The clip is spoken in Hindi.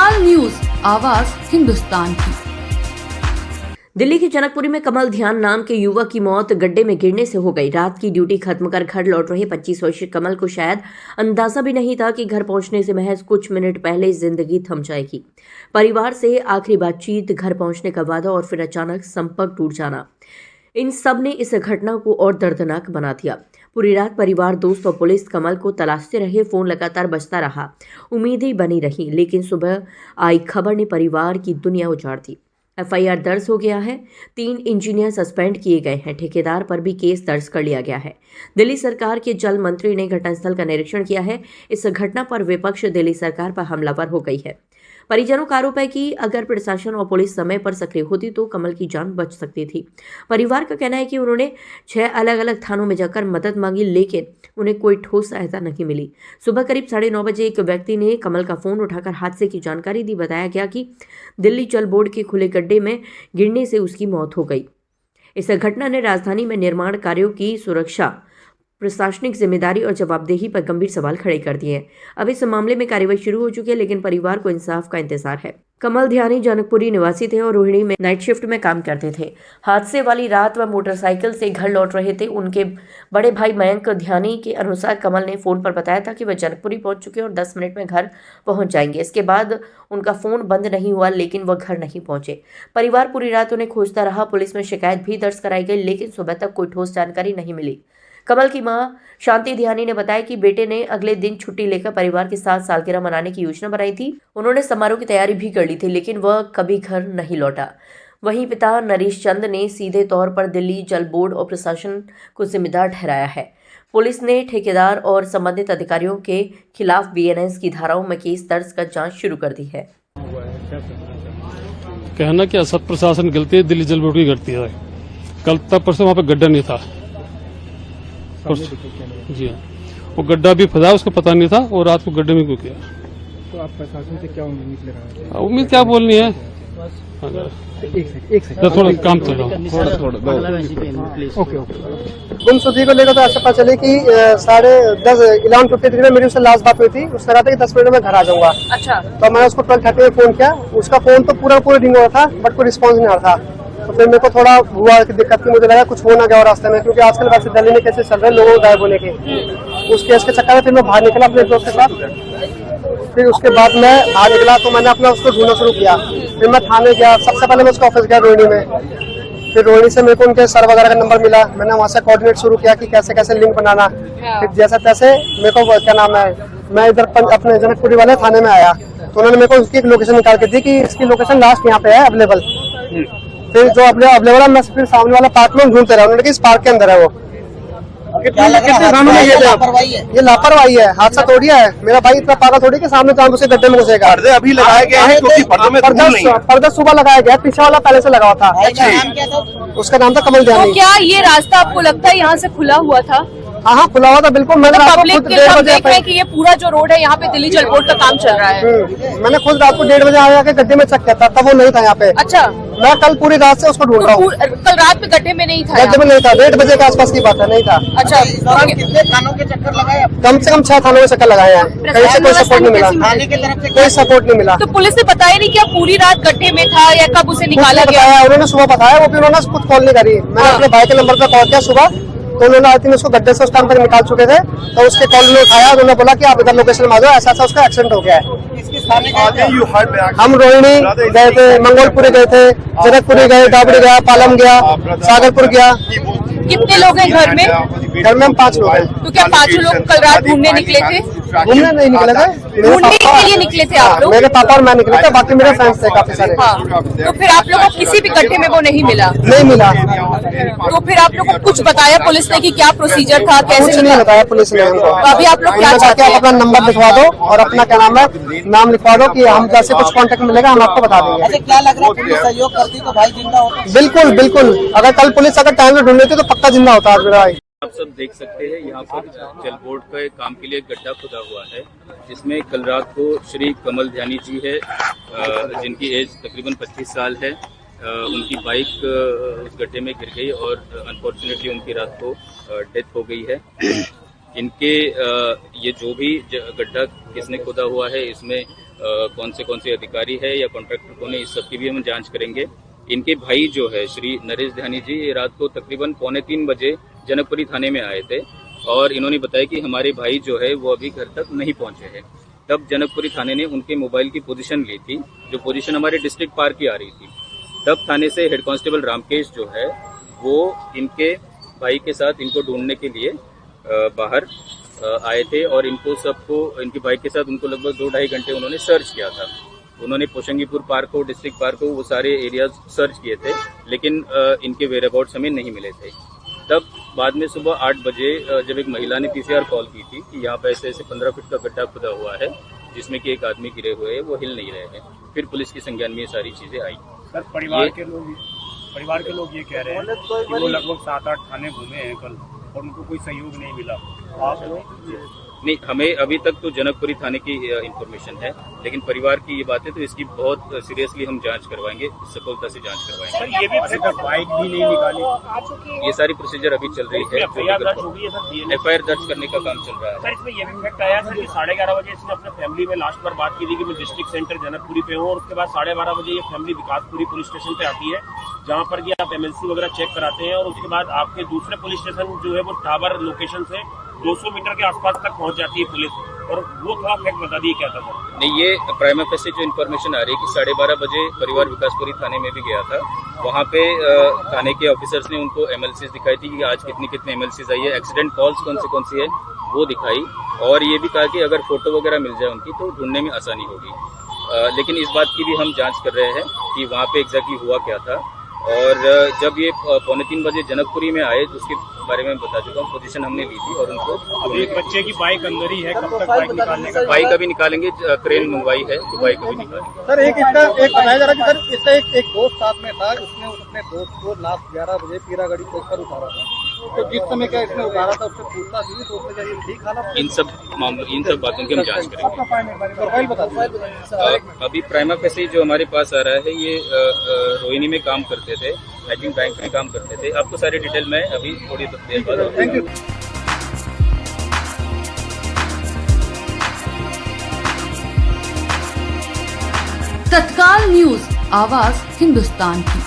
कमाल न्यूज, आवाज हिंदुस्तान की। दिल्ली के जनकपुरी में कमल ध्यान नाम के युवक की मौत गड्ढे में गिरने से हो गई। रात की ड्यूटी खत्म कर घर लौट रहे 25 वर्षीय कमल को शायद अंदाजा भी नहीं था कि घर पहुंचने से महज कुछ मिनट पहले जिंदगी थम जाएगी। परिवार से आखिरी बातचीत, घर पहुंचने का वादा और फिर अचानक संपर्क टूट जाना, इन सब ने इस घटना को और दर्दनाक बना दिया। पूरी रात परिवार, दोस्त और पुलिस कमल को तलाशते रहे। फोन लगातार बजता रहा, उम्मीदें बनी रही, लेकिन सुबह आई खबर ने परिवार की दुनिया उजाड़ दी। एफआईआर दर्ज हो गया है, 3 इंजीनियर सस्पेंड किए गए हैं, ठेकेदार पर भी केस दर्ज कर लिया गया है। दिल्ली सरकार के जल मंत्री ने घटनास्थल का निरीक्षण किया है। इस घटना पर विपक्ष दिल्ली सरकार पर हमलावर हो गई है। परिजनों का आरोप है कि अगर प्रशासन और पुलिस समय पर सक्रिय होती तो कमल की जान बच सकती थी। परिवार का कहना है कि उन्होंने 6 अलग अलग थानों में जाकर मदद मांगी, लेकिन उन्हें कोई ठोस सहायता नहीं मिली। सुबह करीब 9:30 बजे एक व्यक्ति ने कमल का फोन उठाकर हादसे की जानकारी दी। बताया गया कि दिल्ली जल बोर्ड के खुले गड्ढे में गिरने से उसकी मौत हो गई। इस घटना ने राजधानी में निर्माण कार्यों की सुरक्षा, प्रशासनिक जिम्मेदारी और जवाबदेही पर गंभीर सवाल खड़े कर दिए हैं। अब इस मामले में कार्रवाई शुरू हो चुकी है, लेकिन परिवार को इंसाफ का इंतजार है। कमल ध्यानी जनकपुरी निवासी थे और रोहिणी में नाइट शिफ्ट में काम करते थे। हादसे वाली रात वह मोटरसाइकिल से घर लौट रहे थे। उनके बड़े भाई मयंक ध्यानी के अनुसार कमल ने फोन पर बताया था कि वह जनकपुरी पहुंच चुके और 10 मिनट में घर पहुंच जाएंगे। इसके बाद उनका फोन बंद नहीं हुआ, लेकिन वह घर नहीं पहुंचे। परिवार पूरी रात उन्हें खोजता रहा। पुलिस में शिकायत भी दर्ज कराई गई, लेकिन सुबह तक कोई ठोस जानकारी नहीं मिली। कमल की मां शांति ध्यानी ने बताया कि बेटे ने अगले दिन छुट्टी लेकर परिवार के साथ सालगिरह मनाने की योजना बनाई थी। उन्होंने समारोह की तैयारी भी कर ली थी, लेकिन वह कभी घर नहीं लौटा। वहीं पिता नरेश चंद ने सीधे तौर पर दिल्ली जल बोर्ड और प्रशासन को जिम्मेदार ठहराया है। पुलिस ने ठेकेदार और संबंधित अधिकारियों के खिलाफ बीएनएस की धाराओं में केस दर्ज कर जांच शुरू कर दी है। कहना क्या, सब प्रशासन गलती है, दिल्ली जल बोर्ड की गलती है। कल तक परसों वहाँ पे गड्ढा नहीं था। जी हाँ, वो गड्ढा भी फंसा, उसको पता नहीं था और रात को गड्ढे में क्यों किया। तो आप प्रशासन से क्या उम्मीद ले रहे हैं? उम्मीद क्या बोलनी है, एक सेकंड थोड़ा काम चल रहा हूँ। ओके। गुमशुदगी को लेकर तो ऐसा पता चले कि 11:53 में मेरी उससे लास्ट बात हुई थी। उसने कहा था कि 10 मिनट में घर आ जाऊंगा। अच्छा। तो मैंने उसको 12:30 में फोन किया। उसका फोन तो पूरा रिंग हो रहा था, बट कोई रिस्पॉन्स नहीं आ रहा था। तो फिर मेरे को थोड़ा हुआ कि दिक्कत थी, मुझे लगा कुछ हो ना गया रास्ते में, क्योंकि आजकल वैसे दिल्ली में कैसे चल रहे हैं लोगों को गायब होने के। उस केस के चक्कर में फिर मैं बाहर निकला अपने दोस्त के साथ। फिर उसके बाद मैं बाहर निकला तो मैंने अपना उसको ढूंढना शुरू किया। फिर मैं थाने गया, सबसे पहले मैं उसका ऑफिस गया रोहिणी में। फिर रोहिणी से मेरे को उनके सर वगैरह का नंबर मिला। मैंने वहाँ से कोऑर्डिनेट शुरू किया कि कैसे कैसे लिंक बनाना। फिर जैसे तैसे मेरे को क्या नाम है, मैं इधर अपने जनकपुरी वाले थाने में आया तो उन्होंने मेरे को उसकी लोकेशन निकाल के दी कि इसकी लोकेशन लास्ट यहाँ पे है अवेलेबल। फिर जो अवेलेबल है, मैं फिर सामने वाला पार्क में ढूंढते रहा। उन्होंने कि इस पार्क के अंदर है वो। ये लापरवाही है, हादसा थोड़ी है। मेरा भाई इतना पागल थोड़ी कि सामने जान उसे गड्ढे में घुसेगा। पर्दे अभी लगाए गए हैं क्योंकि पर्दा सुबह लगाया गया, पीछे वाला पहले से लगा हुआ था। उसका नाम था कमल ध्यानी। तो क्या ये रास्ता आपको लगता है यहाँ से खुला हुआ था? हाँ, खुला हुआ था बिल्कुल। मैंने पब्लिक के साथ देख रहे हैं कि ये पूरा जो रोड है यहाँ पे दिल्ली जल बोर्ड का काम चल रहा है। मैंने खुद रात को 1:30 बजे आके गड्ढे में चेक किया था, तब वो नहीं था यहाँ पे। अच्छा। मैं कल पूरी रात से उसको ढूंढ रहा हूँ। कल रात में गड्ढे में नहीं था? गड्ढे में नहीं था, 1:30 बजे के आसपास की बात है, नहीं था। अच्छा। कितने थानों के चक्कर लगाए? कम से कम 6 थानों में चक्कर लगाए हैं, कहीं से कोई सपोर्ट नहीं मिला। थाने की तरफ से कोई सपोर्ट नहीं मिला। तो पुलिस ने बताया नहीं क्या पूरी रात गड्ढे में था या कब उसे निकाला गया? उन्होंने सुबह बताया, वो भी उन्होंने खुद कॉल नहीं करी। मैंने अपने भाई के नंबर पर कॉल किया सुबह, तो उन्होंने आई थिंक उसको गड्ढे से उस टाइम पर निकाल चुके थे। तो उसके कॉल ने उठाया, उन्होंने बोला कि आप इधर लोकेशन में आ जाओ, ऐसा उसका एक्सीडेंट हो गया है। हम रोहिणी गए थे, मंगोलपुरी गए थे, जनकपुरी गए, डाबड़ी गया, पालम गया, सागरपुर गया। कितने लोग हैं घर में? घर में हम 5 लोग हैं। तो क्या 5 लोग कल रात घूमने निकले थे? घूमने नहीं निकले थे, ढूंढने के लिए निकले थे आप लोग? मेरे पापा और मैं निकले थे, बाकी मेरे फ्रेंड्स थे काफी सारे। हाँ। तो फिर आप लोगों को किसी भी गड्ढे में वो नहीं मिला? नहीं मिला। तो फिर आप लोगों को कुछ बताया पुलिस ने कि क्या प्रोसीजर था, कैसे? कुछ नहीं बताया पुलिस ने हमको। तो अभी आप लोग क्या चाहते हैं? आप अपना नंबर लिखवा दो और अपना क्या नाम है, नाम लिखवा दो कि हम जैसे कुछ कांटेक्ट मिलेगा हम आपको बता देंगे। क्या लग रहा है पुलिस सहयोग करती तो भाई जिंदा होता? बिल्कुल बिल्कुल, अगर कल पुलिस अगर टाइम से ढूंढ लेती तो पक्का जिंदा होता आज मेरा भाई। आप सब देख सकते हैं यहाँ पर जल बोर्ड का काम के लिए गड्ढा खुदा हुआ है, जिसमें कल रात को श्री कमल ध्यानी जी है, जिनकी एज तकरीबन 25 साल है। उनकी बाइक उस गड्ढे में गिर गई और अनफॉर्चुनेटली उनकी रात को डेथ हो गई है। इनके ये जो भी गड्ढा किसने खोदा हुआ है, इसमें कौन से अधिकारी है या कॉन्ट्रैक्टर कौन है, इस सब की भी हम जांच करेंगे। इनके भाई जो है श्री नरेश ध्यानी जी, ये रात को तकरीबन 2:45 बजे जनकपुरी थाने में आए थे और इन्होंने बताया कि हमारे भाई जो है वो अभी घर तक नहीं पहुंचे हैं। तब जनकपुरी थाने ने उनके मोबाइल की पोजीशन ली थी, जो पोजीशन हमारे डिस्ट्रिक्ट पार्क की आ रही थी। तब थाने से हेड कांस्टेबल रामकेश जो है वो इनके भाई के साथ इनको ढूंढने के लिए बाहर आए थे और इनको सबको, इनके भाई के साथ उनको लगभग 2-2.5 घंटे उन्होंने सर्च किया था। उन्होंने पोशंगीपुर पार्क को, डिस्ट्रिक्ट पार्क को, वो सारे एरियाज सर्च किए थे, लेकिन इनके वेयर अबाउट्स हमें नहीं मिले थे। तब बाद में सुबह 8 बजे जब एक महिला ने पीसीआर कॉल की थी कि यहाँ पे ऐसे 15 फीट का गड्ढा खुदा हुआ है जिसमें कि एक आदमी गिरे हुए हैं, वो हिल नहीं रहे हैं। फिर पुलिस की संज्ञान में ये सारी चीजें आई। सर, परिवार के लोग ये कह रहे हैं कि वो लगभग 7-8 थाने घूमे हैं कल और उनको कोई सहयोग नहीं मिला। आप लोग नहीं, हमें अभी तक तो जनकपुरी थाने की इंफॉर्मेशन है, लेकिन परिवार की ये बात है तो इसकी बहुत सीरियसली हम जांच करवाएंगे, सफलता से जांच करवाएंगे। सर, ये भी बाइक भी नहीं निकाली, ये सारी प्रोसीजर अभी चल रही है। एफआईआर दर्ज हो गई है सर, एफआईआर दर्ज करने का काम चल रहा है। सर, इसमें ये भी फैक्ट आया सर कि 11:30 बजे इसने अपने फैमिली में लास्ट बार बात की थी कि मैं डिस्ट्रिक्ट सेंटर जनकपुरी पे हूँ, और उसके बाद 12:30 बजे ये फैमिली विकासपुरी पुलिस स्टेशन पे आती है, जहाँ पर कि आप एमएलसी वगैरह चेक कराते हैं, और उसके बाद आपके दूसरे पुलिस स्टेशन जो है वो टावर लोकेशन से 200 मीटर के आसपास तक पहुंच जाती है पुलिस, और वो थोड़ा फैक्ट बता दिए क्या था सर? नहीं, ये प्राइमा फेसी जो इन्फॉर्मेशन आ रही है कि 12:30 बजे परिवार विकासपुरी थाने में भी गया था। वहाँ पे थाने के ऑफिसर्स ने उनको एमएलसीज दिखाई थी कि आज कितने एमएलसीज आई है, एक्सीडेंट कॉल्स कौन सी है वो दिखाई, और ये भी कहा कि अगर फोटो वगैरह मिल जाए उनकी तो ढूंढने में आसानी होगी। लेकिन इस बात की भी हम जांच कर रहे हैं कि वहाँ पे एग्जैक्टली हुआ क्या था। और जब ये 2:45 बजे जनकपुरी में आए तो उसके बारे में बता चुका हूँ, पोजीशन हमने ली थी और उनको एक बच्चे की बाइक अंदर ही है, कब तक बाइक निकालने का? बाइक अभी निकालेंगे, क्रेन मंगवाई है तो बाइक अभी निकालेंगे। सर एक बताया जा रहा कि सर इसका एक दोस्त साथ में था, उसने अपने दोस्त को लास्ट 11 बजे पीरागढ़ी पहुंचकर उतारा था, तो जिस समय क्या इसने उतारा था उससे पूछताछ हुई तो उसने कहा ठीक हालत। इन सब बातों की हम जांच करेंगे। प्रोफाइल बता अभी प्राइमा फेसी जो हमारे पास आ रहा है ये रोहिणी में काम करते थे, हैकिंग बैंक में काम करते थे। आपको सारी डिटेल मैं अभी थोड़ी देर बाद। Thank you. तत्काल न्यूज, आवाज हिंदुस्तान की।